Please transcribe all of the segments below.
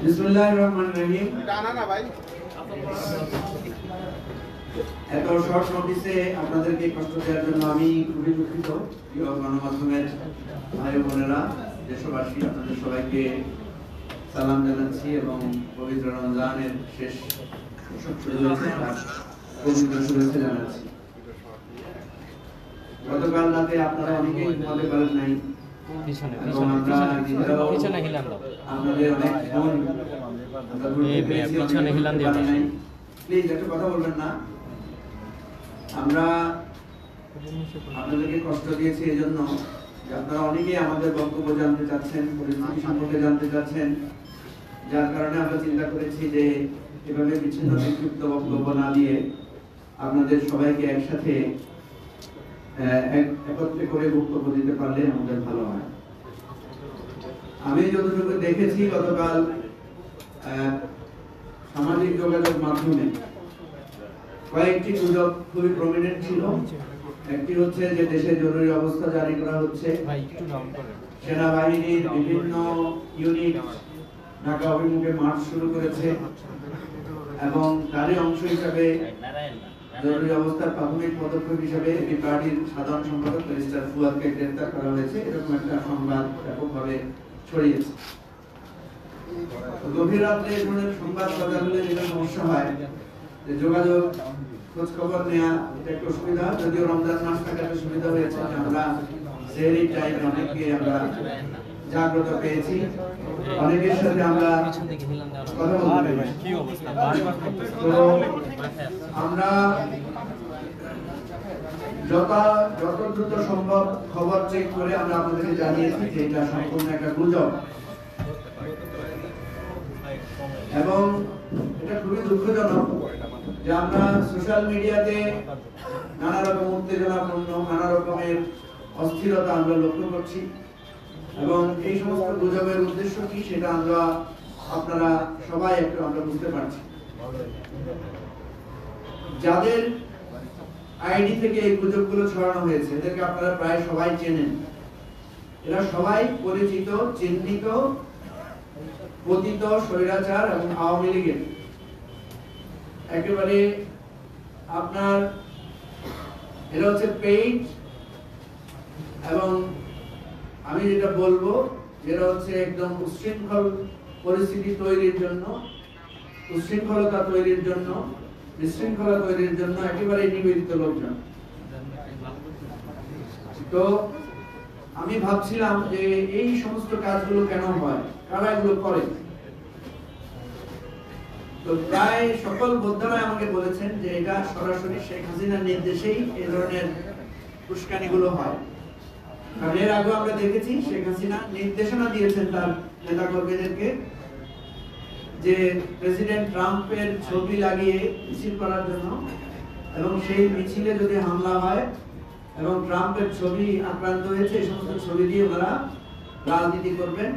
বিসমিল্লাহিররহমানিররহিম। এত শর্ট নোটিসে আপনাদেরকে কষ্ট দেওয়ার জন্য আমি খুবই দুঃখিত। প্রিয় গণমাধ্যমের ভাই বোনেরা, দেশবাসী, আপনাদের সবাইকে সালাম জানাচ্ছি এবং পবিত্র রমজানের শেষ শুভেচ্ছা জানাচ্ছি। গতকাল রাতে আপনারা অনেকেই ঘুমাতে পারেন নাই, আপনাদের অনেক ফোন প্লিজ একটা কথা বলবেন না। আমরা আপনাদেরকে কষ্ট দিয়েছি এই জন্য যে আপনারা অনেকেই আমাদের বক্তব্য জানতে চাচ্ছেন, পরিস্থিতি সম্পর্কে জানতে চাচ্ছেন, যার কারণে আমরা চিন্তা করেছি যে এভাবে বিচ্ছিন্ন বিক্ষিপ্ত বক্তব্য না দিয়ে আপনাদের সবাইকে একসাথে একত্রে করে বক্তব্য দিতে পারলে আমাদের ভালো হয়। আমি যতটুকু দেখেছি গতকাল সামাজিক যোগাযোগ মাধ্যমে কয়েকটি গুজব খুবই প্রমিনেন্ট ছিল। একটি হচ্ছে যে দেশে জরুরি অবস্থা জারি করা হচ্ছে, সেনাবাহিনীর বিভিন্ন ইউনিট ঢাকা অভিমুখে মার্চ শুরু করেছে এবং তারই অংশ হিসাবে জরুরি অবস্থার প্রাথমিক পদক্ষেপ হিসাবে এই পার্টির সাধারণ সম্পাদক মিস্টার ফুয়াদকে গ্রেফতার করা হয়েছে, এরকম একটা সংবাদ ব্যাপকভাবে ছড়িয়েছে। গভীর রাত্রে এই ধরনের সংবাদ প্রচার হলে যেটা সমস্যা হয় যে যোগাযোগ খোঁজ খবর নেওয়া এটা একটু অসুবিধা। যদিও রমজান মাস থাকার সুবিধা হয়েছে, আমরা সেহরি টাইমে অনেককে আমরা জাগ্রত পেয়েছি, অনেকের সাথে আমরা কথা বলতে পারছি। তো আমরা যত দ্রুত সম্ভব খবর চেক করে আমরা আপনাদেরকে জানিয়েছি যে এটা সম্পূর্ণ একটা গুজব এবং এটা খুবই দুঃখজনক যে আমরা সোশ্যাল মিডিয়াতে নানা রকম উত্তেজনাপূর্ণ নানা রকমের অস্থিরতা আমরা লক্ষ্য করছি এবং এই সমস্ত গুজবের উদ্দেশ্য কি সেটা আপনারা সবাই একটু আমরা বুঝতে পারছি। যাদের আইডি থেকে এই গুজবগুলো ছড়ানো হয়েছে এদেরকে আপনারা প্রায় সবাই চেনেন। এরা সবাই পরিচিত, চিহ্নিত, পতিত স্বৈরাচার এবং আওয়ামী লীগের একেবারে আপনার এরা হচ্ছে পেইড এবং আমি যেটা বলবো যেটা হচ্ছে একদম উচ্ছৃঙ্খল পরিস্থিতি তৈরির জন্য, উচ্ছৃঙ্খলতা তৈরির জন্য, বিশৃঙ্খলা তৈরির জন্য একেবারে নিবেদিত লোকজন। তো আমি ভাবছিলাম যে এই সমস্ত কাজগুলো কেন হয়, কারা এগুলো করে। তো প্রায় সকল বোদ্ধারা আমাকে বলেছেন যে এটা সরাসরি শেখ হাসিনার নির্দেশেই এই ধরনের উস্কানিগুলো হয়। কারণ এর আগে আমরা দেখেছি শেখ হাসিনা নির্দেশনা দিয়েছেন তার নেতা কর্মীদেরকে যে প্রেসিডেন্ট ট্রাম্পের ছবি লাগিয়ে মিছিল করার জন্য এবং সেই মিছিলে যদি হামলা হয় এবং ট্রাম্পের ছবি আক্রান্ত হয়েছে এই সমস্ত ছবি দিয়ে ওনারা রাজনীতি করবেন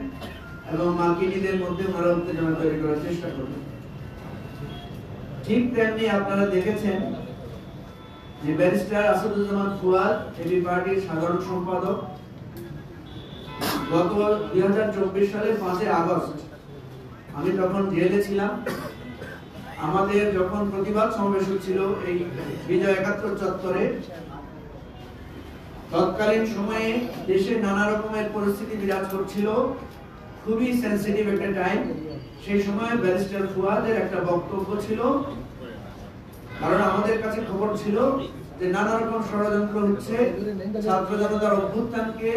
এবং মার্কিনীদের মধ্যে ওনারা উত্তেজনা তৈরি করার চেষ্টা করবেন। ঠিক তেমনি আপনারা দেখেছেন যে ব্যারিস্টার আসাদুজ্জামান ফুয়াদ এবি পার্টির সাধারণ সম্পাদক গত 2024 সালের 5 আগস্ট আমি তখন জেলে ছিলাম। আমাদের যখন প্রতিবাদ সমাবেশ হচ্ছিল এই বিজয় 71 চত্বরে, তৎকালীন সময়ে দেশে নানা রকমের পরিস্থিতি বিরাজ করছিল, খুবই সেনসিটিভ একটা টাইম। সেই সময় ব্যারিস্টার ফুয়াদের একটা বক্তব্য ছিল, কারণ আমাদের কাছে খবর ছিল যে নানা রকম ষড়যন্ত্র হচ্ছে, ছাত্র জনতার অভ্যুত্থানকে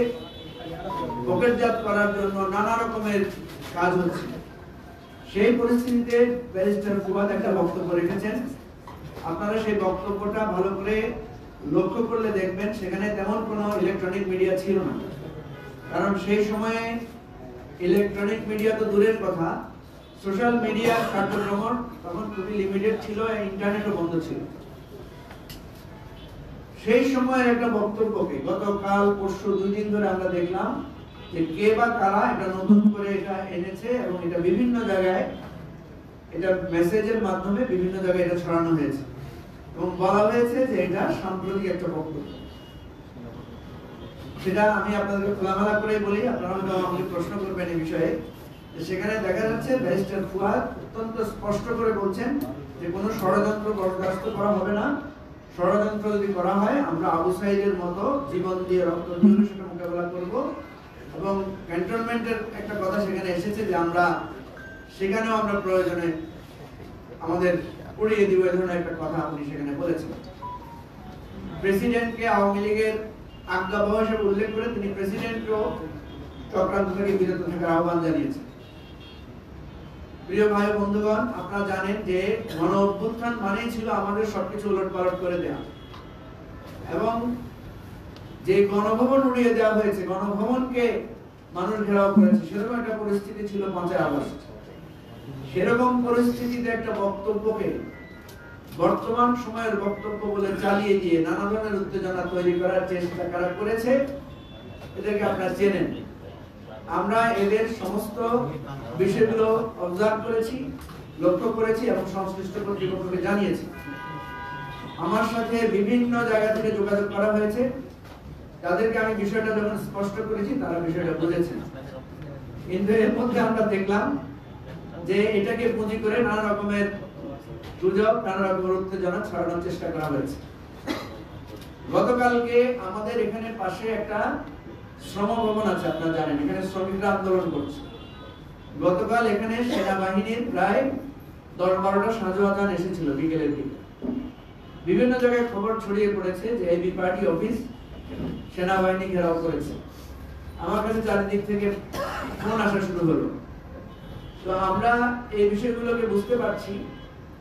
পকেটজাত করার জন্য নানা রকমের কাজ হচ্ছে। সেই পরিস্থিতিতে ব্যারিস্টার ফুয়াদ একটা বক্তব্য রেখেছেন। আপনারা সেই বক্তব্যটা ভালো করে লক্ষ্য করলে দেখবেন সেখানে তেমন কোনো ইলেকট্রনিক মিডিয়া ছিল না। কারণ সেই সময়ে ইলেকট্রনিক মিডিয়া তো দূরের কথা, সোশ্যাল মিডিয়ার কার্যক্রম তখন খুবই লিমিটেড ছিল, ইন্টারনেটও বন্ধ ছিল। সেই সময়ের একটা বক্তব্যকে গতকাল পরশু 2 দিন ধরে আমরা দেখলাম যে কে বা কারা এটা নতুন করে এটা এনেছে এবং এটা বিভিন্ন জায়গায় এটা মেসেজের মাধ্যমে বিভিন্ন জায়গায় এটা ছড়ানো হয়েছে এবং বলা হয়েছে যে এটা সাম্প্রতিক একটা বক্তব্য। সেটা আমি আপনাদেরকে খোলামেলা করে বলি, আপনারা হয়তো আমাকে প্রশ্ন করবেন এই বিষয়ে। সেখানে দেখা যাচ্ছে ব্যারিস্টার ফুয়াদ অত্যন্ত স্পষ্ট করে বলছেন যে কোনো ষড়যন্ত্র বরদাস্ত করা হবে না। ষড়যন্ত্র যদি করা হয় আমরা আবু সাইদের মতো জীবন দিয়ে রক্ত দিয়ে সেটা মোকাবেলা করব। এবং ক্যান্টনমেন্টের একটা কথা সেখানে এসেছে যে আমরা সেখানেও আমরা প্রয়োজনে আমাদের উড়িয়ে দিব, এই ধরনের একটা কথা আপনি সেখানে বলেছেন। প্রেসিডেন্টকে আওয়ামী লীগের আজ্ঞাবহ হিসেবে উল্লেখ করে তিনি প্রেসিডেন্টকেও চক্রান্ত থেকে বিরত থাকার আহ্বান জানিয়েছেন। প্রিয় ভাই বন্ধুগণ, আপনারা জানেন যে গণ অভ্যুত্থান মানেই ছিল আমাদের সবকিছু উলটপালট করে দেওয়া, এবং যে গণভবন উড়িয়ে দেওয়া হয়েছে, গণভবনকে মানুষ ঘেরাও করেছে, সেরকম একটা পরিস্থিতি ছিল 5 আগস্ট। সেরকম পরিস্থিতিতে একটা বক্তব্যকে বর্তমান সময়ের বক্তব্য বলে চালিয়ে দিয়ে নানা ধরনের উত্তেজনা তৈরি করার চেষ্টা করা করেছে। এদেরকে আপনারা চেনেন। আমরা এদের সমস্ত বিষয়গুলো অবজার্ভ করেছি, লক্ষ্য করেছি এবং সংশ্লিষ্ট কর্তৃপক্ষকে জানিয়েছি। আমার সাথে বিভিন্ন জায়গা থেকে যোগাযোগ করা হয়েছে, তাদেরকে আমি বিষয়টা যখন স্পষ্ট করেছি তারা বিষয়টা বুঝেছেন। কিন্তু এর মধ্যে আমরা দেখলাম যে এটাকে পুঁজি করে নানা রকমের গুজব, নানা রকমের উত্তেজনা ছড়ানোর চেষ্টা করা হয়েছে। গতকালকে আমাদের এখানে পাশে একটা শ্রম ভবন আছে, আপনারা জানেন, এখানে শ্রমিকরা আন্দোলন করছে। গতকাল এখানে সেনাবাহিনীর প্রায় 10-12টা সাজোয়াজান এসেছিল বিকেলের দিকে। বিভিন্ন জায়গায় খবর ছড়িয়ে পড়েছে যে এবি পার্টি অফিস সেনাবাহিনী ঘেরাও করেছে। আমার কাছে চারিদিক থেকে ফোন আসা শুরু হলো। তো আমরা এই বিষয়গুলোকে বুঝতে পারছি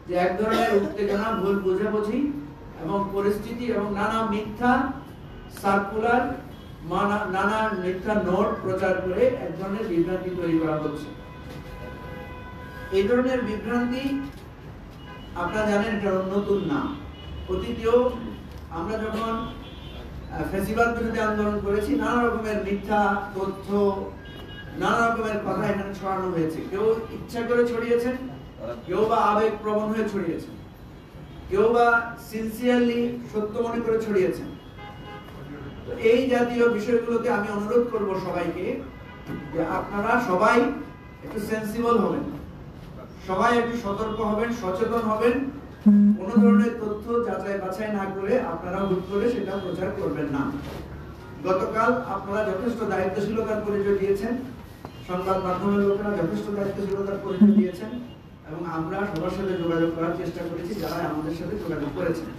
যে এক ধরনের উত্তেজনা, ভুল বোঝাবুঝি এবং পরিস্থিতি এবং নানা মিথ্যা সার্কুলার, নানা মিথ্যা নোট প্রচার করে এক ধরনের বিভ্রান্তি তৈরি করা হচ্ছে। এই ধরনের বিভ্রান্তি আপনারা জানেন এটা নতুন না। অতীতেও আমরা যখন ফ্যাসিবাদ বিরোধী আন্দোলন করেছি নানা রকমের মিথ্যা তথ্য, নানা রকমের কথা এখানে ছড়ানো হয়েছে। কেউ ইচ্ছা করে ছড়িয়েছেন, কেউ বা আবেগ প্রবণ হয়ে ছড়িয়েছেন, কেউ বা সিনসিয়ারলি সত্য মনে করে ছড়িয়েছেন। তো এই জাতীয় বিষয়গুলোতে আমি অনুরোধ করব সবাইকে যে আপনারা সবাই একটু সেন্সিবল হবেন, সবাই একটু সতর্ক হবেন, সচেতন হবেন। কোন ধরনের তথ্য যাচাই বাছাই না করে আপনারা হুট করে সেটা প্রচার করবেন না। গতকাল আপনারা যথেষ্ট দায়িত্বশীলতার পরিচয় দিয়েছেন, সংবাদ মাধ্যমের লোকেরা যথেষ্ট দায়িত্বশীলতার পরিচয় দিয়েছেন, এবং আমরা সবার সাথে যোগাযোগ করার চেষ্টা করেছি যারা আমাদের সাথে যোগাযোগ করেছেন।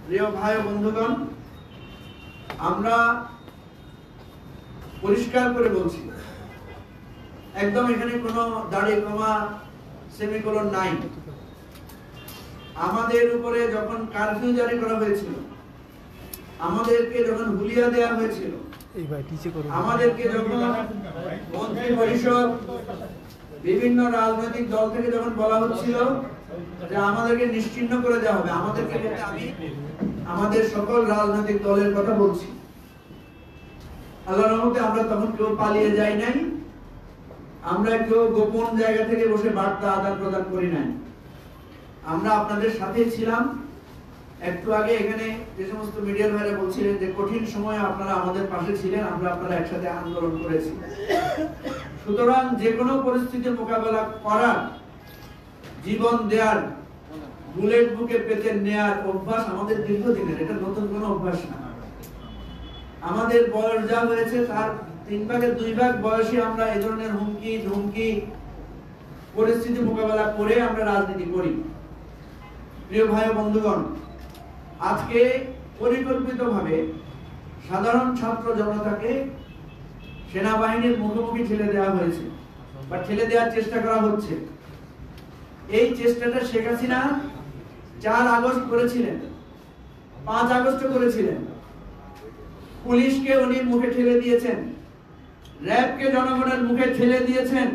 প্রিয় ভাই ও বন্ধুগণ, আমরা পরিষ্কার করে বলছি, একদম এখানে কোনো দাড়ি কমা সেমিকোলন নাই। আমাদের উপরে যখন কারফিউ জারি করা হয়েছিল, আমাদেরকে যখন হুলিয়া দেওয়া হয়েছিল, আমাদেরকে যখন মন্ত্রী পরিষদ বিভিন্ন রাজনৈতিক দল থেকে যখন বলা হচ্ছিল যে আমাদেরকে নিশ্চিহ্ন করে দেওয়া হবে, আমাদেরকে বলতে আমি আমাদের সকল রাজনৈতিক দলের কথা বলছি, আল্লাহর রহমতে আমরা তখন কেউ পালিয়ে যাই নাই, আমরা কেউ গোপন জায়গা থেকে বসে বার্তা আদান প্রদান করি নাই। আমরা আপনাদের সাথে ছিলাম। একটু আগে এখানে যে সমস্ত মিডিয়ার ভাইরা বলছিলেন যে কঠিন সময়ে আপনারা আমাদের পাশে ছিলেন, আপনারা একসাথে আন্দোলন করেছি। সুতরাং যে কোনো পরিস্থিতি মোকাবেলা করার, জীবন দেওয়ার, বুলেট বুকে পেতে নেয়ার অভ্যাস আমাদের দীর্ঘদিনের, এটা নতুন কোনো অভ্যাস না। আমাদের বয়স যা হয়েছে তার 3/2 বয়সে আমরা এই ধরনের হুমকি ধুমকি পরিস্থিতি মোকাবেলা করে আমরা রাজনীতি করি। প্রিয় ভাই ও বন্ধুগণ, আজকে পরিকল্পিতভাবে সাধারণ ছাত্র জনতাকে সেনাবাহিনীর মুখোমুখি ঠেলে দেওয়া হয়েছে বা ঠেলে দেওয়ার চেষ্টা করা হচ্ছে। এই চেষ্টাটা শেখ হাসিনা 4 আগস্ট করেছিলেন, 5 আগস্ট করেছিলেন। পুলিশকে উনি মুখে ঠেলে দিয়েছেন, র্যাবকে জনগণের মুখে ঠেলে দিয়েছেন,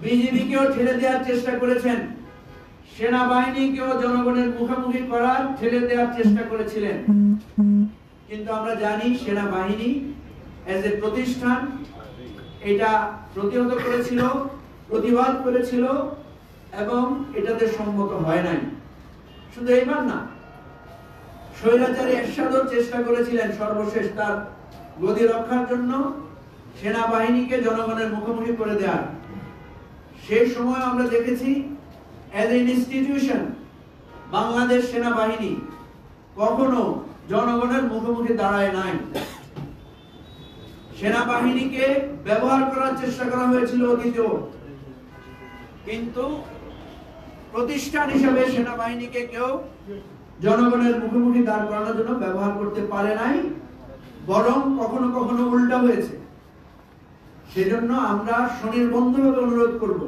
বিজিবিকেও ঠেলে দেওয়ার চেষ্টা করেছেন, সেনাবাহিনীকেও জনগণের মুখোমুখি করার ঠেলে দেওয়ার চেষ্টা করেছিলেন। কিন্তু আমরা জানি সেনাবাহিনী এজ এ প্রতিষ্ঠান এটা প্রতিহত করেছিল, প্রতিবাদ করেছিল এবং এটাতে সম্মত হয় নাই। শুধু এইবার না, স্বৈরাচারী এরশাদও চেষ্টা করেছিলেন সর্বশেষ তার গদি রক্ষার জন্য সেনাবাহিনীকে জনগণের মুখোমুখি করে দেওয়ার। সেই সময় আমরা দেখেছি অ্যাজ এন ইনস্টিটিউশন বাংলাদেশ সেনাবাহিনী কখনো জনগণের মুখোমুখি দাঁড়ায় নাই। সেনাবাহিনীকে ব্যবহার করার চেষ্টা করা হয়েছিল অতীতেও, কিন্তু প্রতিষ্ঠান হিসেবে সেনাবাহিনীকে কেউ জনগণের মুখোমুখি দাঁড় করানোর জন্য ব্যবহার করতে পারে নাই, বরং কখনো কখনো উল্টা হয়েছে। সেজন্য আমরা স্বনির্বন্ধভাবে অনুরোধ করব,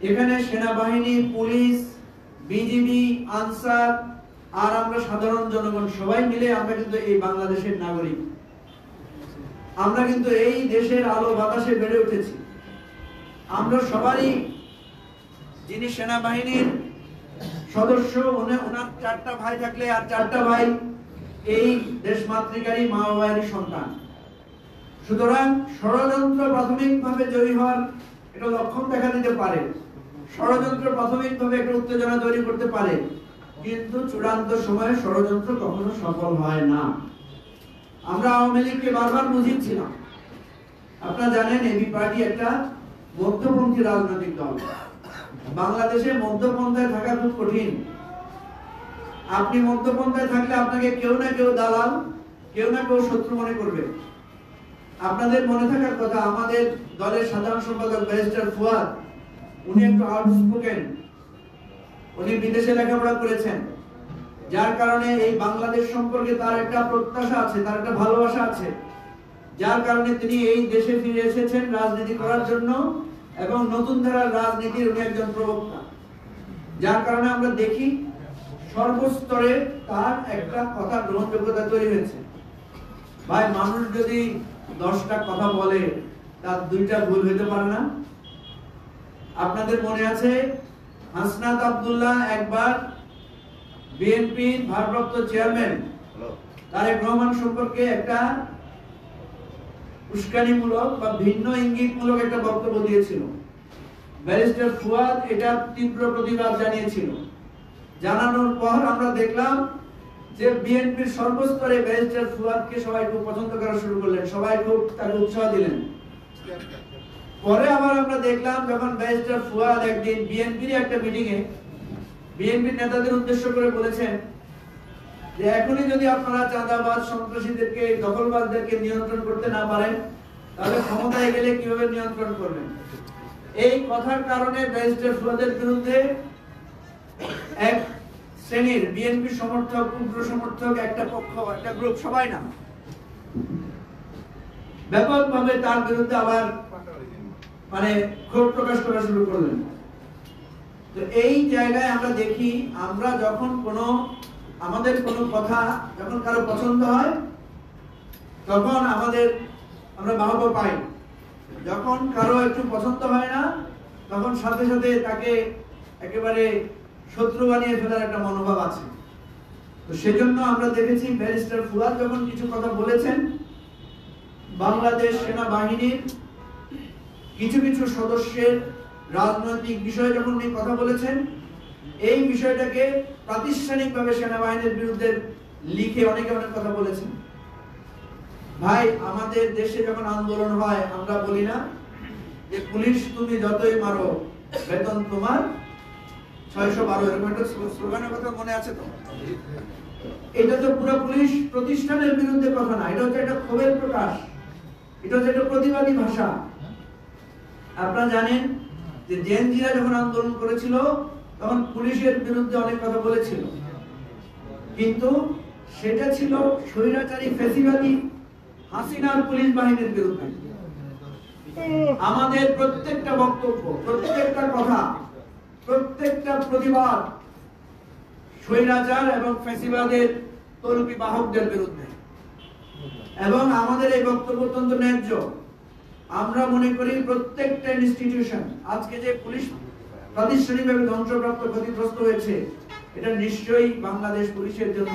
এখানে সেনাবাহিনী, পুলিশ, বিজিবি, আনসার আর আমরা সাধারণ জনগণ সবাই মিলে আমরা কিন্তু এই বাংলাদেশের নাগরিক। আমরা কিন্তু এই দেশের আলো বাতাসে বেড়ে উঠেছি। আমরা সবারই, যিনি সেনাবাহিনীর সদস্য ওনার 4টা ভাই থাকলে আর 4টা ভাই এই দেশমাতৃকারী মা বাবারই সন্তান। সুতরাং ষড়যন্ত্র প্রাথমিকভাবে জয়ী হওয়ার একটা লক্ষণ দেখা দিতে পারে, ষড়যন্ত্র প্রাথমিকভাবে একটা উত্তেজনা তৈরি করতে পারে, কিন্তু চূড়ান্ত সময়ে ষড়যন্ত্র কখনো সফল হয় না। আমরা আওয়ামী লীগকে বারবার বুঝিয়েছিলাম। আপনারা জানেন এবি পার্টি একটা মধ্যপন্থী রাজনৈতিক দল। বাংলাদেশে মধ্যপন্থায় থাকা খুব কঠিন। আপনি মধ্যপন্থায় থাকলে আপনাকে কেউ না কেউ দালাল, কেউ না কেউ শত্রু মনে করবে। আপনাদের মনে থাকার কথা, আমাদের দলের সাধারণ সম্পাদক ব্যারিস্টার ফুয়াদ, উনি একটু আউটস্পোকেন, উনি বিদেশে লেখাপড়া করেছেন, যার কারণে এই বাংলাদেশ সম্পর্কে তার একটা প্রত্যাশা আছে, তার একটা ভালোবাসা আছে, যার কারণে তিনি এই দেশে ফিরে এসেছেন রাজনীতি করার জন্য, এবং নতুন ধারার রাজনীতির উনি একজন প্রবক্তা। যার কারণে আমরা দেখি সর্বস্তরে তার একটা কথা গ্রহণযোগ্যতা তৈরি হয়েছে। ভাই, মানুষ যদি 10টা কথা বলে তার 2টা ভুল হতে পারে না? আপনাদের মনে আছে হাসনাত আব্দুল্লাহ একবার বিএনপির ভারপ্রাপ্ত চেয়ারম্যান তারেক রহমান সম্পর্কে একটা উস্কানিমূলক বা ভিন্ন ইঙ্গিতমূলক একটা বক্তব্য দিয়েছিল। ব্যারিস্টার ফুয়াদ এটা তীব্র প্রতিবাদ জানিয়েছিল। জানানোর পর আমরা দেখলাম যে বিএনপির সর্বস্তরে ব্যারিস্টার ফুয়াদকে সবাই খুব পছন্দ করা শুরু করলেন, সবাই খুব তাকে উৎসাহ দিলেন। পরে আবার আমরা দেখলাম যখন ব্যারিস্টার ফুয়াদ একদিন বিএনপির একটা মিটিংয়ে বিএনপির নেতাদের উদ্দেশ্য করে বলেছেন যে এখনই যদি আপনারা চাঁদাবাজ, সন্ত্রাসীদেরকে, দখলবাজদেরকে নিয়ন্ত্রণ করতে না পারেন, তাহলে ক্ষমতায় গেলে কিভাবে নিয়ন্ত্রণ করবেন। এই কথার কারণে ব্যারিস্টার ফুয়াদের বিরুদ্ধে এক শ্রেণীর বিএনপি সমর্থক, উগ্র সমর্থক, একটা পক্ষ, একটা গ্রুপ, সবাই না, ব্যাপকভাবে তার বিরুদ্ধে আবার ক্ষোভ প্রকাশ করা শুরু করলেন। তো এই জায়গায় আমরা দেখি, আমরা যখন আমাদের কোনো কথা যখন কারো পছন্দ হয় তখন আমরা বাহবা পাই, যখন কারো একটু পছন্দ হয় না তখন সাথে সাথে তাকে একেবারে শত্রু বানিয়ে ফেলার একটা মনোভাব আছে। তো সেজন্য আমরা দেখেছি ব্যারিস্টার ফুয়াদ যখন কিছু কথা বলেছেন, বাংলাদেশ সেনাবাহিনীর কিছু কিছু সদস্যের রাজনৈতিক বিষয়ে যখন উনি কথা বলেছেন, এই বিষয়টাকে প্রাতিষ্ঠানিকভাবে সেনাবাহিনীর বিরুদ্ধে লিখে অনেকে অনেক কথা বলেছেন। ভাই, আমাদের দেশে যখন আন্দোলন হয় আমরা বলি না যে পুলিশ তুমি যতই মারো বেতন তোমার 612, এরকম একটা স্লোগানের কথা মনে আছে তো? এটা তো পুরো পুলিশ প্রতিষ্ঠানের বিরুদ্ধে কথা না, এটা হচ্ছে একটা ক্ষোভের প্রকাশ, এটা হচ্ছে একটা প্রতিবাদী ভাষা। আপনারা জানেন যে জেনজিরা যখন আন্দোলন করেছিল তখন পুলিশের বিরুদ্ধে অনেক কথা বলেছিল, কিন্তু সেটা ছিল স্বৈরাচারী ফ্যাসিবাদী হাসিনার পুলিশ বাহিনীর বিরুদ্ধে। আমাদের প্রত্যেকটা বক্তব্য, প্রত্যেকটা কথা, প্রত্যেকটা প্রতিবাদ স্বৈরাচার এবং ফ্যাসিবাদের তরুপী বাহকদের বিরুদ্ধে, এবং আমাদের এই বক্তব্য অত্যন্ত ন্যায্য। আমরা মনে করি প্রত্যেকটা ইনস্টিটিউশন, আজকে যে পুলিশ প্রাতিষ্ঠানিকভাবে ধ্বংসপ্রাপ্ত, ক্ষতিগ্রস্ত হয়েছে, এটা নিশ্চয়ই বাংলাদেশ পুলিশের জন্য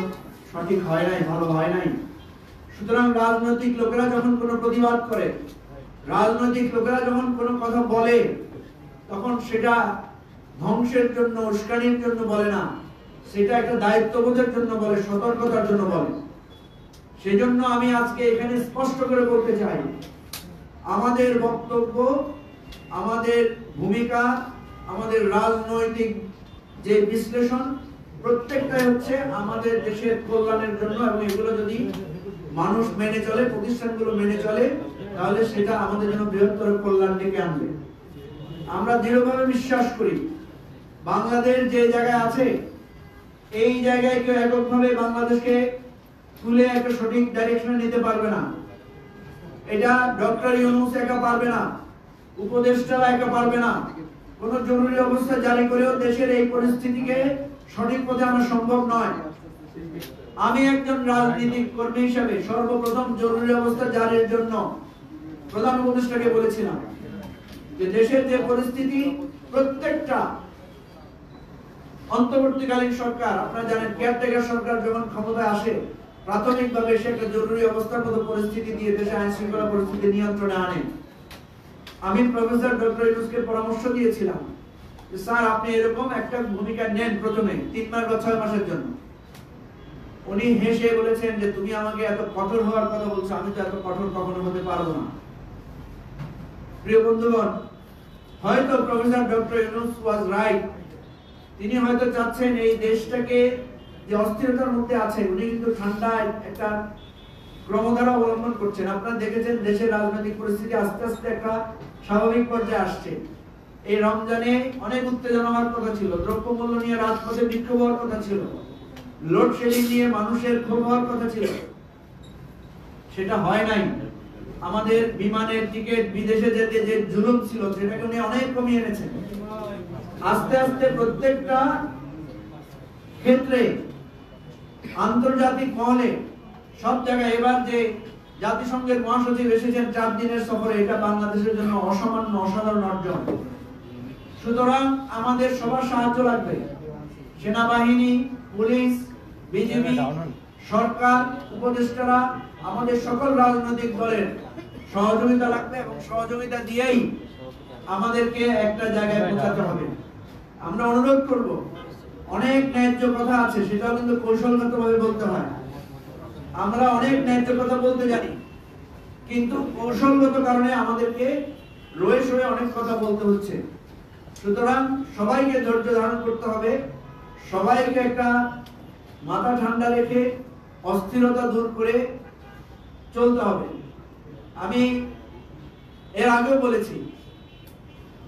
সঠিক হয় নাই, ভালো হয় নাই। সুতরাং রাজনৈতিক লোকেরা যখন কোনো প্রতিবাদ করে, রাজনৈতিক লোকেরা যখন কোনো কথা বলে, তখন সেটা ধ্বংসের জন্য, উস্কানির জন্য বলে না, সেটা একটা দায়িত্ববোধের জন্য বলে, সতর্কতার জন্য বলে। সেজন্য আমি আজকে এখানে স্পষ্ট করে বলতে চাই, আমাদের বক্তব্য, আমাদের ভূমিকা, আমাদের রাজনৈতিক যে বিশ্লেষণ প্রত্যেকটাই হচ্ছে আমাদের দেশের কল্যাণের জন্য, এবং এগুলো যদি মানুষ মেনে চলে, প্রতিষ্ঠানগুলো মেনে চলে, তাহলে সেটা আমাদের জন্য বৃহত্তর কল্যাণ ডেকে আনবে। আমরা দৃঢ়ভাবে বিশ্বাস করি বাংলাদেশ যে জায়গায় আছে, এই জায়গায় কেউ এককভাবে বাংলাদেশকে তুলে একটা সঠিক ডাইরেকশনে নিতে পারবে না। এটা ডক্টর ইউনূস একা পারবে না, উপদেষ্টারা একা পারবে না। কোন জরুরি অবস্থা জারি করেও দেশের এই পরিস্থিতিকে সঠিক পথে আনা সম্ভব নয়। আমি একজন রাজনৈতিক কর্মী হিসেবে সর্বপ্রথম জরুরি অবস্থা জারির জন্য প্রধান উপদেষ্টাকে বলেছিলাম যে দেশের যে পরিস্থিতি, প্রত্যেকটা অন্তর্বর্তীকালীন সরকার, আপনারা জানেন কেয়ারটেকার সরকার যখন ক্ষমতায় আসে, প্রাথমিকভাবে সে একটা জরুরি অবস্থার মতো পরিস্থিতি দিয়ে দেশে আইন শৃঙ্খলা পরিস্থিতি নিয়ন্ত্রণে আনে। আমি প্রফেসর ডক্টর ইউনূসকে পরামর্শ দিয়েছিলাম যে স্যার আপনি এরকম একটা ভূমিকা নেন প্রথমে 3 মাস বা 6 মাসের জন্য। উনি হেসে বলেছেন যে তুমি আমাকে এত কঠোর হওয়ার কথা বলছো, আমি তো এত কঠোর কখনো হতে পারবো না। প্রিয় বন্ধুগণ, হয়তো professor doctor Yunus was right. তিনি হয়তো চাচ্ছেন এই দেশটাকে যে অস্থিরতার মধ্যে আছে, উনি কিন্তু ঠান্ডায় একটা ক্রমধারা অবলম্বন করছেন। আপনারা দেখেছেন দেশের রাজনৈতিক পরিস্থিতি আস্তে আস্তে একটা স্বাভাবিক পর্যায়ে আসছে। এই রমজানে অনেক উত্তেজনা হওয়ার কথা ছিল, দ্রব্যমূল্য নিয়ে রাজপথে বিক্ষোভ হওয়ার কথা ছিল, লোডশেডিং নিয়ে মানুষের ক্ষোভ হওয়ার কথা ছিল, সেটা হয় নাই। আমাদের বিমানের টিকিট, বিদেশে যেতে যে জুলুম ছিল, সেটাকে উনি অনেক কমিয়ে এনেছেন। আস্তে আস্তে প্রত্যেকটা ক্ষেত্রে আন্তর্জাতিক মহলে সব জায়গায় এবার যে জাতিসংঘের মহাসচিব এসেছেন 4 দিনের সফরে, এটা বাংলাদেশের জন্য অসামান্য অসাধারণ অর্জন। সুতরাং আমাদের সবার সাহায্য লাগবে, সেনাবাহিনী, পুলিশ, বিজিবি, সরকার, উপদেষ্টারা, আমাদের সকল রাজনৈতিক দলের সহযোগিতা লাগবে, এবং সহযোগিতা দিয়েই আমাদেরকে একটা জায়গায় পৌঁছাতে হবে। আমরা অনুরোধ করব, অনেক ন্যায্য কথা আছে, সেটাও কিন্তু কৌশলগতভাবে বলতে হয়। আমরা অনেক ন্যায্য কথা বলতে জানি, কিন্তু কৌশলগত কারণে আমাদেরকে রয়ে সয়ে অনেক কথা বলতে হচ্ছে। সুতরাং সবাইকে ধৈর্য ধারণ করতে হবে, সবাইকে একটা মাথা ঠান্ডা রেখে অস্থিরতা দূর করে চলতে হবে। আমি এর আগেও বলেছি,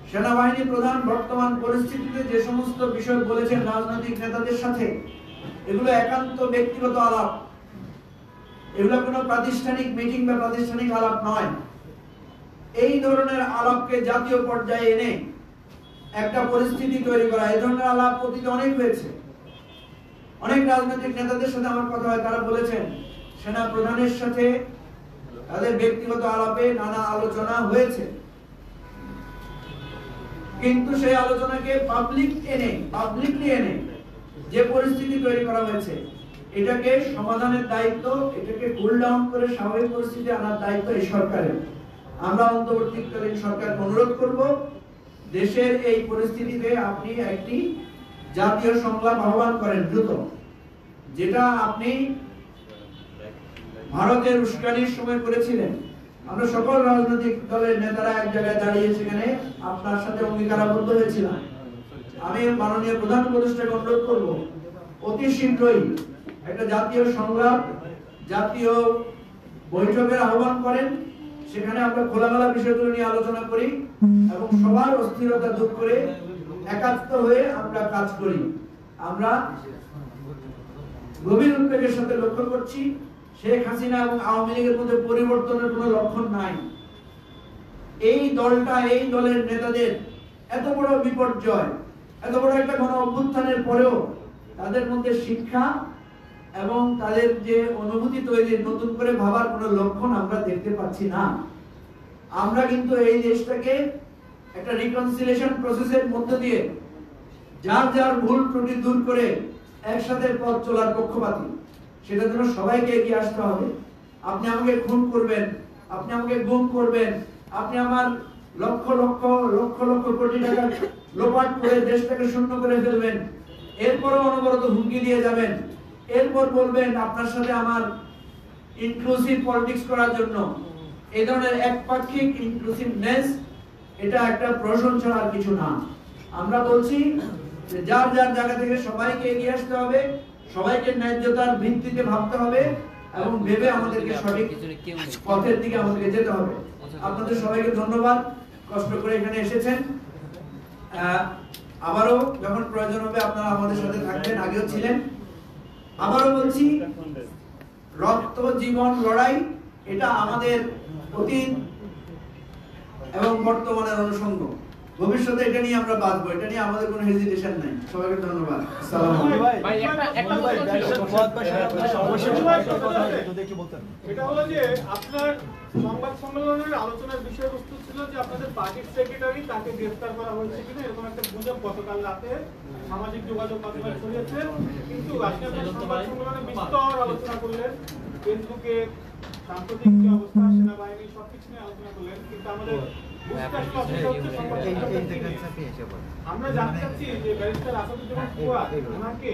সেনাবাহিনী প্রধান বর্তমান পরিস্থিতিতে যে সমস্ত বিষয় বলেছেন রাজনৈতিক নেতাদের সাথে, এগুলো একান্ত ব্যক্তিগত আলাপ, এগুলো কোনো প্রাতিষ্ঠানিক মিটিং বা প্রাতিষ্ঠানিক আলাপ নয়। এই ধরনের আলাপকে জাতীয় পর্যায়ে এনে একটা পরিস্থিতি তৈরি করা, এই ধরনের আলাপ অতীতে অনেক হয়েছে। অনেক রাজনৈতিক নেতাদের সাথে আমার কথা হয়, তারা বলেছেন সেনা প্রধানের সাথে তাদের ব্যক্তিগত আলাপে নানা আলোচনা হয়েছে, কিন্তু সেই আলোচনাকে পাবলিকলি এনে যে পরিস্থিতি তৈরি করা হয়েছে, এটাকে সমাধানের দায়িত্ব, এটাকে কুল ডাউন করে স্বাভাবিক পরিস্থিতি আনার দায়িত্ব এই সরকারের। আমরা অন্তর্বর্তীকালীন সরকারকে অনুরোধ করব, দেশের এই পরিস্থিতিতে আপনি একটি জাতীয় সংলাপ আহ্বান করেন দ্রুত, যেটা আপনি ভারতের উস্কানির সময় করেছিলেন। আমরা সকল রাজনৈতিক দলের নেতারা এক জায়গায় দাঁড়িয়ে সেখানে আপনার সাথে অঙ্গীকারাবদ্ধ হয়েছিলাম। আমি মাননীয় প্রধান উপদেষ্টাকে অনুরোধ করব, অতি শীঘ্রই একটা জাতীয় সংলাপ, জাতীয় বৈঠকের আহ্বান করেন, সেখানে আমরা খোলামেলা বিষয়গুলো নিয়ে আলোচনা করি এবং সবার অস্থিরতা দূর করে একাত্ম হয়ে আমরা কাজ করি। আমরা গভীর উদ্বেগের সাথে লক্ষ্য করছি, শেখ হাসিনা এবং আওয়ামী লীগের মধ্যে পরিবর্তনের কোনো লক্ষণ নাই। এই দলটা, এই দলের নেতাদের এত বড় বিপর্যয়, এত বড় একটা গণ অভ্যুত্থানের পরেও তাদের মধ্যে শিক্ষা এবং তাদের যে অনুভূতি তৈরি, নতুন করে ভাবার কোনো লক্ষণ আমরা দেখতে পাচ্ছি না। আমরা কিন্তু এই দেশটাকে একটা রিকনসিলিয়েশন প্রসেসের মধ্য দিয়ে যার যার ভুল ত্রুটি দূর করে একসাথে পথ চলার পক্ষপাতী, সেটার জন্য সবাইকে এগিয়ে আসতে হবে। আপনি আমাকে খুন করবেন, আপনি আমাকে গুম করবেন, আপনি আমার লক্ষ লক্ষ লক্ষ লক্ষ কোটি টাকা লোপাট করে দেশটাকে শূন্য করে ফেলবেন, এরপরও অনবরত হুমকি দিয়ে যাবেন, এরপর বলবেন আপনার সাথে আমার ইনক্লুসিভ পলিটিক্স করার জন্য। এই ধরনের একপাক্ষিক ইনক্লুসিভনেস এটা একটা প্রশংসা আর কিছু না। আমরা বলছি যে যার যার জায়গা থেকে সবাইকে এগিয়ে আসতে হবে, সবাইকে ন্যায্যতার ভিত্তিতে ভাবতে হবে এবং ভেবে আমাদেরকে সঠিক পথের দিকে আমাদেরকে যেতে হবে। আপনাদের সবাইকে ধন্যবাদ, কষ্ট করে এখানে এসেছেন। আবারও যখন প্রয়োজন হবে আপনারা আমাদের সাথে থাকবেন, আগেও ছিলেন। আবারও বলছি, রক্ত জীবন লড়াই এটা আমাদের অতীত এবং বর্তমানের অনুষঙ্গ। ভবিষ্যতে এটা নিয়ে আমরা বাঁচবো, এটা নিয়ে আমাদের কোনো হেজিটেশন নাই। সবাইকে ধন্যবাদ। আসসালামু আলাইকুম। ভাই একটা এটা হলো যে আপনার সংবাদ সম্মেলনের আলোচনার বিষয়বস্তু ছিল যে আপনাদের পার্টির সেক্রেটারি তাকে গ্রেফতার করা হয়েছে কিনা এরকম একটা গুজব গতকাল রাতে সামাজিক যোগাযোগ মাধ্যমে ছড়িয়েছে, কিন্তু আজকে আপনার সংবাদ সম্মেলনে বিস্তর আলোচনা করলেন, ফেসবুকে সাম্প্রতিক যে অবস্থা, সেনাবাহিনী সবকিছু নিয়ে আলোচনা করলেন, কিন্তু আমাদের আমরা জানতে চাচ্ছি যে ব্যারিস্টার আসাদুজ্জামান ফুয়াদ ওনাকে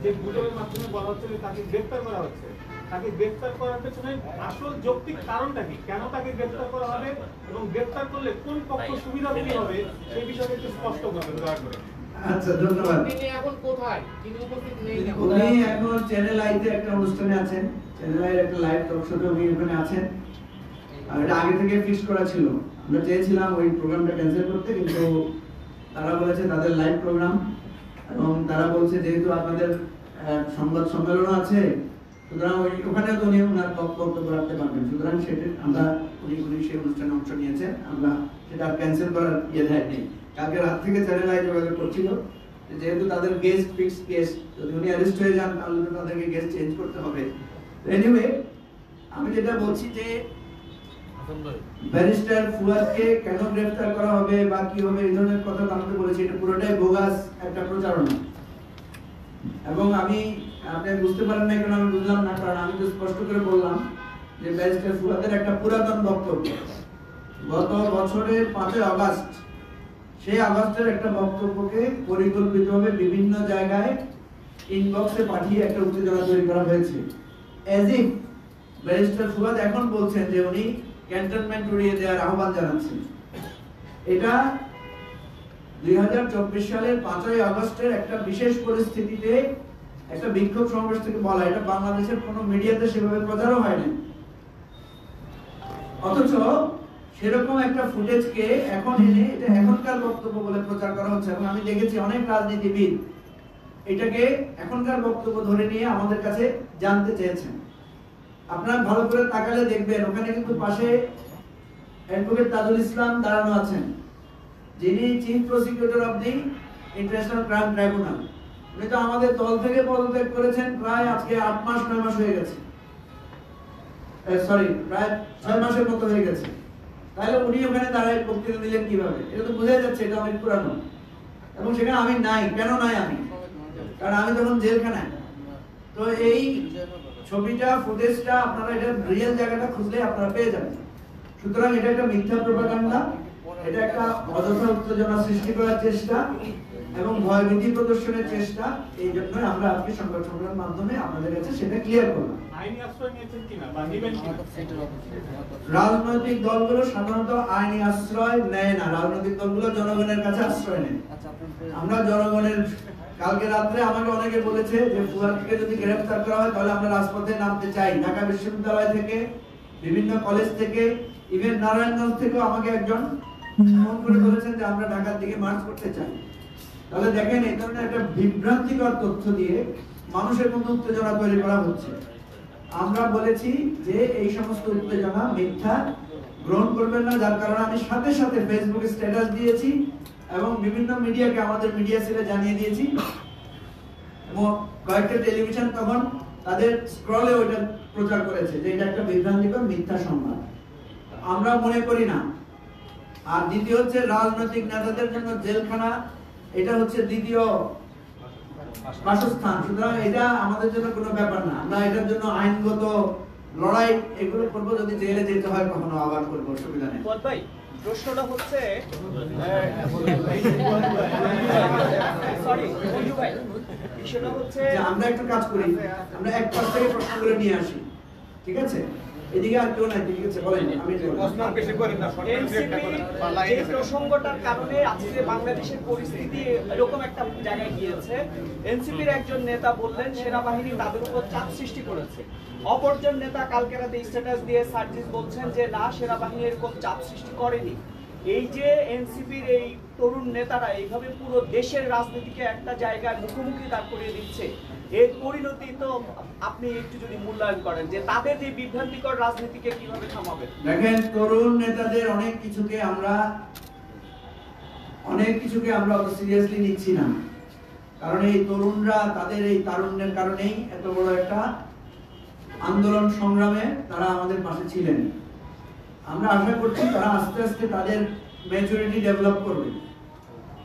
যে গুজবের মাধ্যমে বলা হচ্ছে তাকে গ্রেফতার করা হচ্ছে, তাকে গ্রেফতার করার পেছনে আসল যৌক্তিক কারণটা কি, কেন তাকে গ্রেফতার করা হবে এবং গ্রেফতার করলে কোন পক্ষ সুবিধাভোগী হবে সেই বিষয়টা একটু স্পষ্ট করবেন দয়া করে। আচ্ছা, ধন্যবাদ। তিনি এখন কোথায়? তিনি উপস্থিত নেই। উনি এখন চ্যানেল আইতে একটা অনুষ্ঠানে আছেন, চ্যানেল আইয়ের একটা লাইভ টক শোতে উনি ওখানে আছেন। আর এটা আগে থেকে ফিক্স করা ছিল, আমরা চেয়েছিলাম ওই প্রোগ্রামটা ক্যান্সেল করতে, কিন্তু তারা বলেছে তাদের লাইভ প্রোগ্রাম এবং তারা বলছে যেহেতু আপনাদের সংবাদ সম্মেলন আছে, সুতরাং ওখানে তো উনি ওনার বক্তব্য রাখতে পারবেন, সুতরাং সেটা আমরা উনি সেই অনুষ্ঠানে অংশ নিয়েছেন, আমরা সেটা ক্যান্সেল করার ইয়ে নেই। কালকে রাত থেকে চ্যানেল আই যোগাযোগ করছিল, যেহেতু তাদের গেস্ট ফিক্সড গেস্ট, যদি উনি অ্যারেস্ট হয়ে যান তাহলে তো তাদেরকে গেস্ট চেঞ্জ করতে হবে। এনিওয়ে, আমি যেটা বলছি যে ব্যারিস্টার ফুয়াদকে কেন গ্রেফতার করা হবে বা কি হবে এই ধরনের কথা আমাকে বলেছে, এটা পুরোটাই বোগাস একটা প্রচারণা। এবং আমি আপনি বুঝতে পারেন না কেন আমি বুঝলাম না, কারণ আমি তো স্পষ্ট করে বললাম যে ব্যারিস্টার ফুয়াদের একটা পুরাতন বক্তব্য গত বছরের 5 আগস্ট, সেই আগস্টের একটা বক্তব্যকে পরিকল্পিতভাবে বিভিন্ন জায়গায় ইনবক্সে পাঠিয়ে একটা উত্তেজনা তৈরি করা হয়েছে। এজ ইফ ব্যারিস্টার ফুয়াদ এখন বলছেন যে উনি ক্যান্টনমেন্ট উড়িয়ে দেওয়ার আহ্বান জানাচ্ছেন। এটা 2024 সালের 5 আগস্টের একটা বিশেষ পরিস্থিতিতে একটা বিক্ষোভ সমাবেশ থেকে বলা, এটা বাংলাদেশের কোনো মিডিয়াতে সেভাবে প্রচারও হয় না। অথচ সেরকম একটা ফুটেজকে এখন এনে এটা এখনকার বক্তব্য বলে প্রচার করা হচ্ছে। এবং আমি দেখেছি অনেক রাজনীতিবিদ এটাকে এখনকার বক্তব্য ধরে নিয়ে আমাদের কাছে জানতে চেয়েছেন। আপনারা ভালো করে তাকালে দেখবেন ওখানে কিন্তু পাশে অ্যাডভোকেট তাজুল ইসলাম দাঁড়ানো আছেন, যিনি chief prosecutor of the international crime tribunal. উনি তো আমাদের দল থেকে পদত্যাগ করেছেন প্রায় আজকে 8 মাস 9 মাস হয়ে গেছে, প্রায় 6 মাসের মতো হয়ে গেছে। তাহলে উনি ওখানে দাঁড়ায় বক্তৃতা দিলেন কিভাবে? এটা তো বোঝা যাচ্ছে এটা অনেক পুরানো। এবং সেখানে আমি নাই, কেন নাই আমি? কারণ আমি তখন জেলখানায়। তো এই ছবিটা, ফুটেজটা আপনারা এটা রিয়েল জায়গাটা খুঁজলে আপনারা পেয়ে যাবেন। সুতরাং এটা একটা মিথ্যা প্রপাগান্ডা, এটা একটা অযথা উত্তেজনা সৃষ্টি করার চেষ্টা এবং ভয়ভীতি প্রদর্শনের চেষ্টা। এই জন্যই আমরা আজকে সংবাদ সম্মেলনের মাধ্যমে আপনাদের কাছে সেটা ক্লিয়ার করলাম। আইনি আশ্রয় নিয়েছেন কিনা বা নেবেন কিনা? রাজনৈতিক দলগুলো সাধারণত আইনি আশ্রয় নেয় না, রাজনৈতিক দলগুলো জনগণের কাছে আশ্রয় নেয়। আমরা জনগণের, কালকে রাত্রে আমাকে অনেকে বলেছে যে ফুয়াদকে যদি গ্রেফতার করা হয় তাহলে আমরা রাজপথে নামতে চাই। ঢাকা বিশ্ববিদ্যালয় থেকে, বিভিন্ন কলেজ থেকে, ইভেন নারায়ণগঞ্জ থেকেও আমাকে একজন ফোন করে বলেছেন যে আমরা ঢাকার দিকে মার্চ করতে চাই। তাহলে দেখেন এই ধরনের একটা বিভ্রান্তিকর তথ্য দিয়ে মানুষের মধ্যে উত্তেজনা তৈরি করা হচ্ছে। আমরা বলেছি যে এই সমস্ত উত্তেজনা মিথ্যা, গ্রহণ করবেন না। যার কারণে আমি সাথে সাথে ফেসবুকে স্ট্যাটাস দিয়েছি এবং বিভিন্ন মিডিয়াকে, আমাদের মিডিয়া সেলে জানিয়ে দিয়েছি এবং কয়েকটা টেলিভিশন তখন তাদের স্ক্রলে ওইটা প্রচার করেছে যে এটা একটা বিভ্রান্তিকর মিথ্যা সংবাদ। আমরা মনে করি না। আর দ্বিতীয় হচ্ছে রাজনৈতিক নেতাদের জন্য জেলখানা, এটা হচ্ছে দ্বিতীয় বাসস্থান। সুতরাং এটা আমাদের জন্য কোনো ব্যাপার না। আমরা এটার জন্য আইনগত লড়াই এগুলো করবো, যদি জেলে যেতে হয় কখনো আবার করবো, অসুবিধা নেই। প্রশ্নটা হচ্ছে সরি মঞ্জু ভাই, বিষয়টা হচ্ছে যে আমরা একটু কাজ করি, আমরা এক পাশ থেকে প্রশ্নগুলো নিয়ে আসি, ঠিক আছে? এদিকে আর কেউ নাই, ঠিক আছে? বলেন, আমি এই প্রসঙ্গটার কারণে আজকে বাংলাদেশের পরিস্থিতি এরকম একটা জায়গায় গিয়েছে। এনসিপির একজন নেতা বললেন সেনাবাহিনী তাদের উপর চাপ সৃষ্টি করেছে। অপরজন নেতা কালকে রাতে স্ট্যাটাস দিয়ে সার্জিস বলছেন যে না, সেনাবাহিনী এরকম চাপ সৃষ্টি করেনি। এই যে এনসিপির এই তরুণ নেতারা এইভাবে পুরো দেশের রাজনীতিকে একটা জায়গায় মুখোমুখি দাঁড় করিয়ে দিচ্ছে, এর পরিণতি তো আপনি একটু যদি মূল্যায়ন করেন যে তাদের যে বিভ্রান্তিকর রাজনীতিকে কিভাবে থামাবে। দেখেন, তরুণ নেতাদের অনেক কিছুকে আমরা অত সিরিয়াসলি নিচ্ছি না, কারণ এই তরুণরা তাদের এই তারুণ্যের কারণেই এত বড় একটা আন্দোলন সংগ্রামে তারা আমাদের পাশে ছিলেন। আমরা আশা করছি তারা আস্তে আস্তে তাদের ম্যাচুরিটি ডেভেলপ করবে।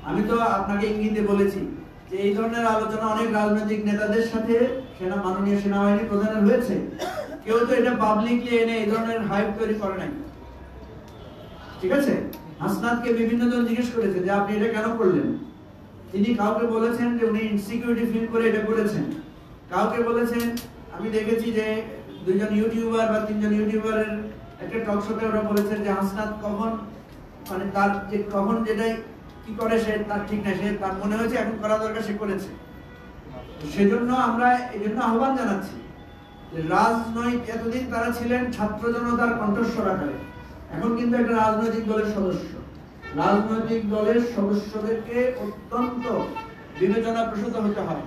আমি তো আপনাকে ইঙ্গিতে বলেছি যে এই ধরনের আলোচনা অনেক রাজনৈতিক নেতাদের সাথে মাননীয় সেনাবাহিনী প্রধানের হয়েছে, কেউ তো এটা পাবলিকলি এনে এই ধরনের হাইপ তৈরি করে নাই, ঠিক আছে? হাসনাতকে বিভিন্ন জন জিজ্ঞেস করেছে যে আপনি এটা কেন করলেন, তিনি কাউকে বলেছেন যে উনি ইনসিকিউরিটি ফিল করে এটা করেছেন, কাউকে বলেছেন, আমি দেখেছি যে দুইজন ইউটিউবার বা তিনজন ইউটিউবারের একটা টক শোতে ওরা বলেছেন যে হাসনাত কখন মানে তার যে কখন যেটাই কি করে সে তার ঠিক নাই, সে তার মনে হয়েছে এখন করা দরকার সে করেছে। সেজন্য আমরা এই জন্য আহ্বান জানাচ্ছি যে রাজনৈতিক এতদিন তারা ছিলেন ছাত্র জনতার কণ্ঠস্বর আকারে, এখন কিন্তু একটা রাজনৈতিক দলের সদস্য। রাজনৈতিক দলের সদস্যদেরকে অত্যন্ত বিবেচনা প্রসূত হতে হয়,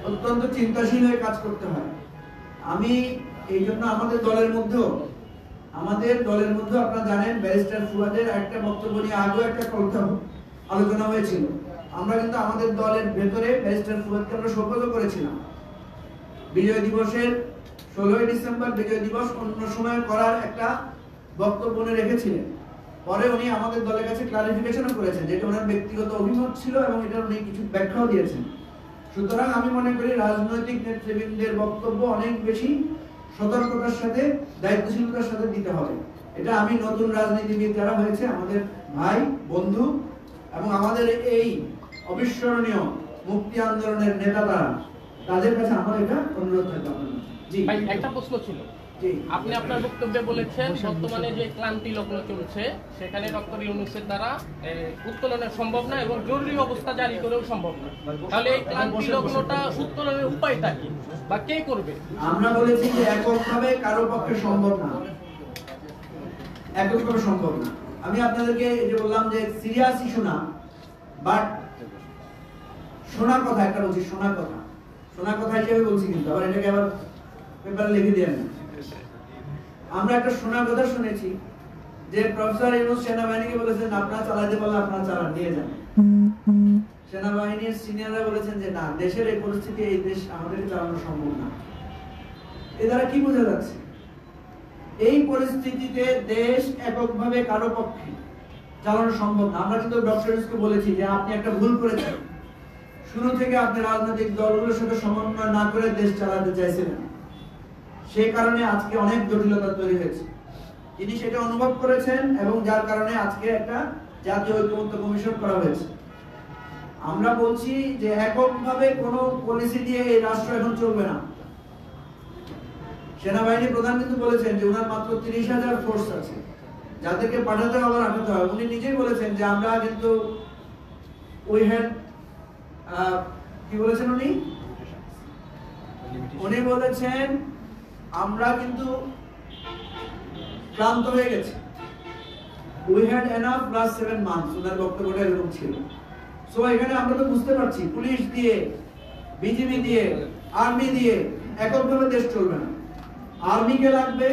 অত্যন্ত চিন্তাশীল হয়ে কাজ করতে হয়। আমি এই জন্য আমাদের দলের মধ্যেও আপনারা জানেন ব্যারিস্টার ফুয়াদের একটা বক্তব্য নিয়ে আগেও একটা আলোচনা হয়েছিল। আমরা কিন্তু আমাদের দলের ভেতরে ব্যারিস্টার ফুয়াদকে আমরা শপথ করেছিলাম বিজয় দিবসের 16 ডিসেম্বর বিজয় দিবস অন্য সময় করার একটা বক্তব্য উনি রেখেছিলেন। পরে উনি আমাদের দলের কাছে ক্লারিফিকেশনও করেছেন যেটা ওনার ব্যক্তিগত অভিমত ছিল এবং এটা উনি কিছু ব্যাখ্যাও দিয়েছেন। সুতরাং আমি মনে করি রাজনৈতিক নেতৃবৃন্দের বক্তব্য অনেক বেশি সতর্কতার সাথে দায়িত্বশীলতার সাথে দিতে হবে। এটা আমি নতুন রাজনীতিবিদ যারা হয়েছে আমাদের ভাই বন্ধু এবং আমাদের এই অবিস্মরণীয় মুক্তি আন্দোলনের নেতা তাদের কাছে আমার এটা অনুরোধ থাকবে। জি ভাই, একটা প্রশ্ন ছিল। আপনি আপনার বক্তব্যে বলেছেন বর্তমানে যে ক্লান্তি লগ্ন চলছে সেখানে ডক্টর ইউনূসের দ্বারা উত্তোলন সম্ভব না এবং জরুরি অবস্থা জারি করেও সম্ভব না। তাহলে এই ক্লান্তি লগ্নটা উত্তোলনের উপায়টা কি বা কে করবে? আমরা বলেছি যে এককভাবে কারো পক্ষে সম্ভব না, এককভাবে সম্ভব না। আমি আপনাদেরকে যে বললাম যে সিরিয়াস ইস্যু না, বাট শোনা কথা একটা বলছি, শোনা কথা হিসেবে বলছি, কিন্তু আবার এটাকে আবার পেপারে লিখে দিয়ে না। আমরা একটা শোনা কথা শুনেছি যে প্রফেসর ইউনূস সেনাবাহিনীকে বলেছেন আপনারা চালাতে পারলে আপনারা চালান, নিয়ে যান। সেনাবাহিনীর সিনিয়ররা বলেছেন যে না, দেশের এই পরিস্থিতি, এই দেশ আমাদের চালানো সম্ভব না। এ দ্বারা কি বোঝা যাচ্ছে? এই পরিস্থিতিতে দেশ এককভাবে কারো পক্ষে চালানো সম্ভব না। আমরা কিন্তু ডক্টর ইউনূসকে বলেছি যে আপনি একটা ভুল করেছেন, শুরু থেকে আপনি রাজনৈতিক দলগুলোর সাথে সমন্বয় না করে দেশ চালাতে চাইছিলেন, সেই কারণে আজকে অনেক জটিলতা তৈরি হয়েছে। তিনি সেটা অনুভব করেছেন এবং যার কারণে আজকে একটা জাতীয় ঐক্যমত্য কমিশন করা হয়েছে। আমরা বলছি যে এককভাবে কোনো পলিসি দিয়ে এই রাষ্ট্র এখন চলবে না। সেনাবাহিনী প্রধান কিন্তু বলেছেন যে উনার মাত্র 30,000 ফোর্স আছে, যাদেরকে পাঠাতে হবে আঠাতে হবে। উনি নিজেই বলেছেন যে আমরা কিন্তু কি বলেছেন উনি বলেছেন আমরা কিন্তু ক্লান্ত হয়ে গেছি। We had enough last 7 months, ওনার বক্তব্যটা এরকম ছিল। সো এখানে আমরা তো বুঝতে পারছি পুলিশ দিয়ে, বিজিবি দিয়ে, আর্মি দিয়ে এককভাবে দেশ চলবে না। আর্মিকে লাগবে,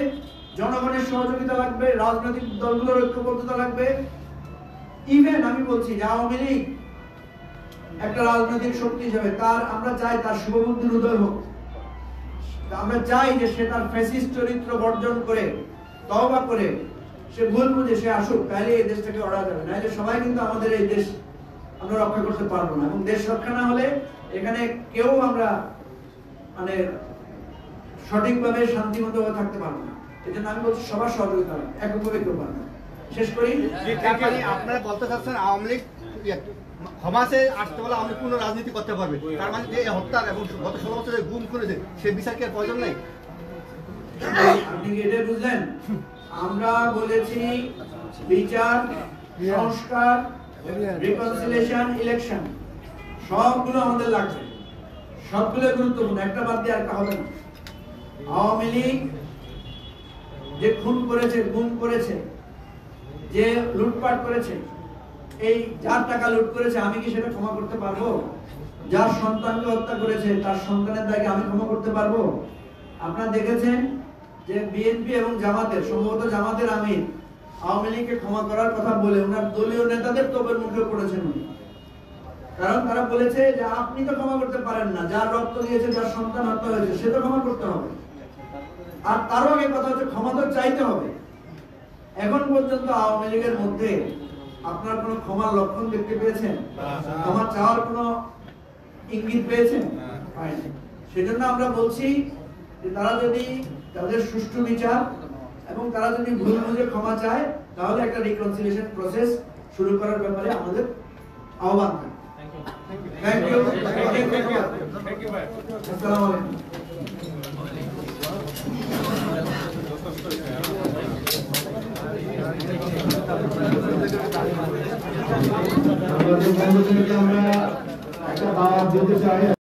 জনগণের সহযোগিতা লাগবে, রাজনৈতিক দলগুলোর ঐক্যবদ্ধতা লাগবে। ইভেন আমি বলছি যে আওয়ামী লীগ একটা রাজনৈতিক শক্তি হিসেবে আমরা চাই তার শুভবুদ্ধির উদয় হোক। আমরা চাই যে সে তার ফ্যাসিস্ট চরিত্র বর্জন করে, তওবা করে, সে ভুল বুঝে সে আসুক, তাহলে এই দেশটাকে অড়া যাবে। নাহলে সবাই কিন্তু আমাদের এই দেশ আমরা রক্ষা করতে পারবো না। এবং দেশ রক্ষা না হলে এখানে কেউ আমরা মানে সঠিকভাবে শান্তিমতভাবে থাকতে পারবো না। এই জন্য আমি বলছি সবার সহযোগিতা এককভাবে কেউ পারবে না। শেষ করি। তার মানে আপনারা বলতে চাচ্ছেন আওয়ামী লীগ ক্ষমাসে আসতে বলে আওয়ামী লীগ পূর্ণ রাজনীতি করতে পারবে, তার মানে যে হত্যার এবং গত 16 বছরে গুম করেছে সে বিচার কি আর প্রয়োজন নেই? আপনি কি এটা বুঝলেন? আমরা বলেছি বিচার, সংস্কার, রিকনসিলিয়েশন, ইলেকশন সবগুলো আমাদের লাগবে, সবগুলো গুরুত্বপূর্ণ, একটা বাদ দিয়ে একটা হবে না। আওয়ামী লীগ যে খুন করেছে, গুম করেছে, যে লুটপাট করেছে, এই যার টাকা লুট করেছে আমি কি সেটা ক্ষমা করতে পারবো? যার সন্তানকে হত্যা করেছে তার সন্তানের দায়কে আমি ক্ষমা করতে পারবো? আপনারা দেখেছেন যে বিএনপি এবং জামাতের, সম্ভবত জামাতের আমির আওয়ামী লীগকে ক্ষমা করার কথা বলে ওনার দলীয় নেতাদের তোপের মুখে পড়েছেন উনি। কারণ তারা বলেছে যে আপনি তো ক্ষমা করতে পারেন না, যার রক্ত দিয়েছে, যার সন্তান হত্যা হয়েছে সে তো ক্ষমা করতে হবে। আর তারও আগে কথা হচ্ছে ক্ষমা তো চাইতে হবে। এখন পর্যন্ত আওয়ামী লীগের মধ্যে আপনার কোনো ক্ষমার লক্ষণ দেখতে পেয়েছেন? ক্ষমা চাওয়ার কোনো ইঙ্গিত পেয়েছেন? পাইনি। সেজন্য আমরা বলছি যে তারা যদি তাদের সুষ্ঠু বিচার এবং তারা যদি ভুল বুঝে ক্ষমা চায় তাহলে একটা রিকনসিলিয়েশন প্রসেস শুরু করার ব্যাপারে আমাদের আহ্বান থাকে। Thank you. আসসালামু আলাইকুম। আমরা একটা দাওয়াত দিতে চাই।